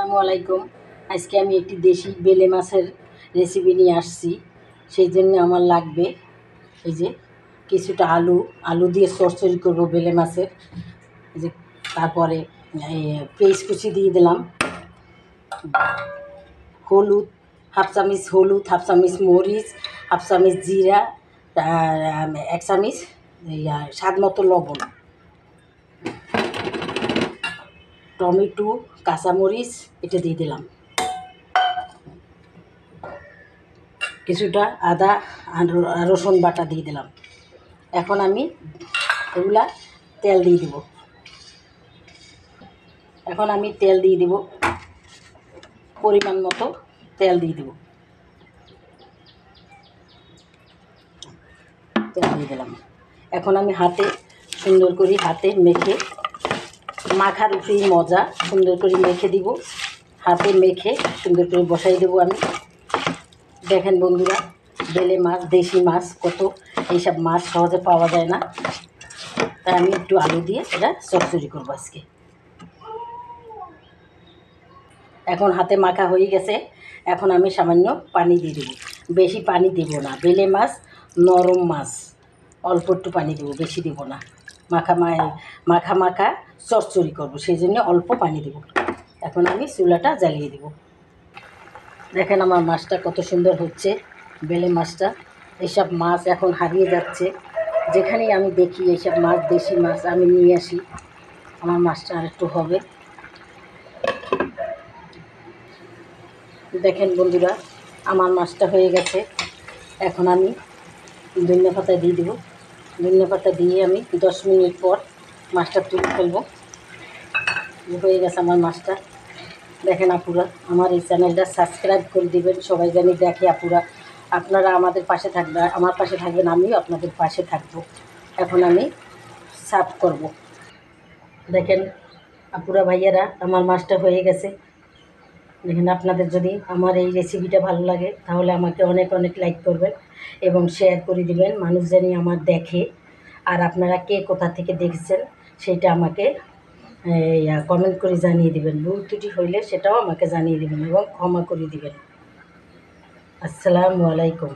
আসসালামু আলাইকুম। আজকে আমি একটি দেশি বেলে মাছের রেসিপি নিয়ে আসছি। সেই জন্য আমার লাগবে এই যে কিছুটা আলু দিয়ে চচ্চড়ি করবো বেলে মাছের। এই যে তারপরে পেঁয়াজ কুচি দিয়ে দিলাম, হলুদ হাফ চামচ, হাফ চামচ মরিচ, হাফ চামচ জিরা, এক চামচ স্বাদ মতো লবণ, টমেটো, কাঁচামরিচ এটা দিয়ে দিলাম, কিছুটা আদা আর রসুন বাটা দিয়ে দিলাম। এখন আমি এগুলা তেল দিয়ে দিব। তেল পরিমাণ মতো তেল দিয়ে দিব। তেল দিয়ে দিলাম। এখন আমি সুন্দর করে হাতে মেখে, মাখার উপরেই মজা, সুন্দর করে মেখে দিব। হাতে মেখে সুন্দর করে বসাই দেবো আমি। দেখেন বন্ধুরা, বেলে মাছ, দেশি মাছ, এইসব মাছ সহজে পাওয়া যায় না, তাই আমি একটু আলু দিয়ে এটা চচ্চড়ি করবো আজকে। এখন হাতে মাখা হয়ে গেছে। এখন আমি সামান্য পানি দিয়ে দেবো, বেশি পানি দেব না। বেলে মাছ নরম মাছ, অল্প একটু পানি দেবো, বেশি দেব না। মাখা চচ্চড়ি করবো, সেই জন্য অল্প পানি দেব। এখন আমি চুলাটা জ্বালিয়ে দেব। দেখেন আমার মাছটা কত সুন্দর হচ্ছে, বেলে মাছটা। এইসব মাছ এখন হারিয়ে যাচ্ছে। যেখানেই আমি দেখি এইসব মাছ, দেশি মাছ, আমি নিয়ে আসি। আমার মাছটা আর একটু হবে। দেখেন বন্ধুরা, আমার মাছটা হয়ে গেছে। এখন আমি ধনিয়া পাতা দিয়ে দেবো। ধনিয়া পাতা দিয়ে আমি 10 মিনিট পর মাছটা তুলে ফেলবো। হয়ে গেছে আমার মাছটা। দেখেন আপুরা, আমার এই চ্যানেলটা সাবস্ক্রাইব করে দেবেন, সবাই জানি দেখে আপুরা। আপনারা আমাদের পাশে থাকবেন, আমার পাশে থাকবেন, আমিও আপনাদের পাশে থাকবো। এখন আমি সার্ভ করব। দেখেন আপুরা, ভাইয়ারা, আমার মাছটা হয়ে গেছে। দেখেন, আপনাদের যদি আমার এই রেসিপিটা ভালো লাগে তাহলে আমাকে অনেক অনেক লাইক করবেন এবং শেয়ার করে দিবেন, মানুষ জানি আমার দেখে। আর আপনারা কে কোথা থেকে দেখছেন সেটা আমাকে কমেন্ট করে জানিয়ে দিবেন। ভুল ত্রুটি হইলে সেটাও আমাকে জানিয়ে দিবেন এবং ক্ষমা করে দিবেন। আসসালামু আলাইকুম।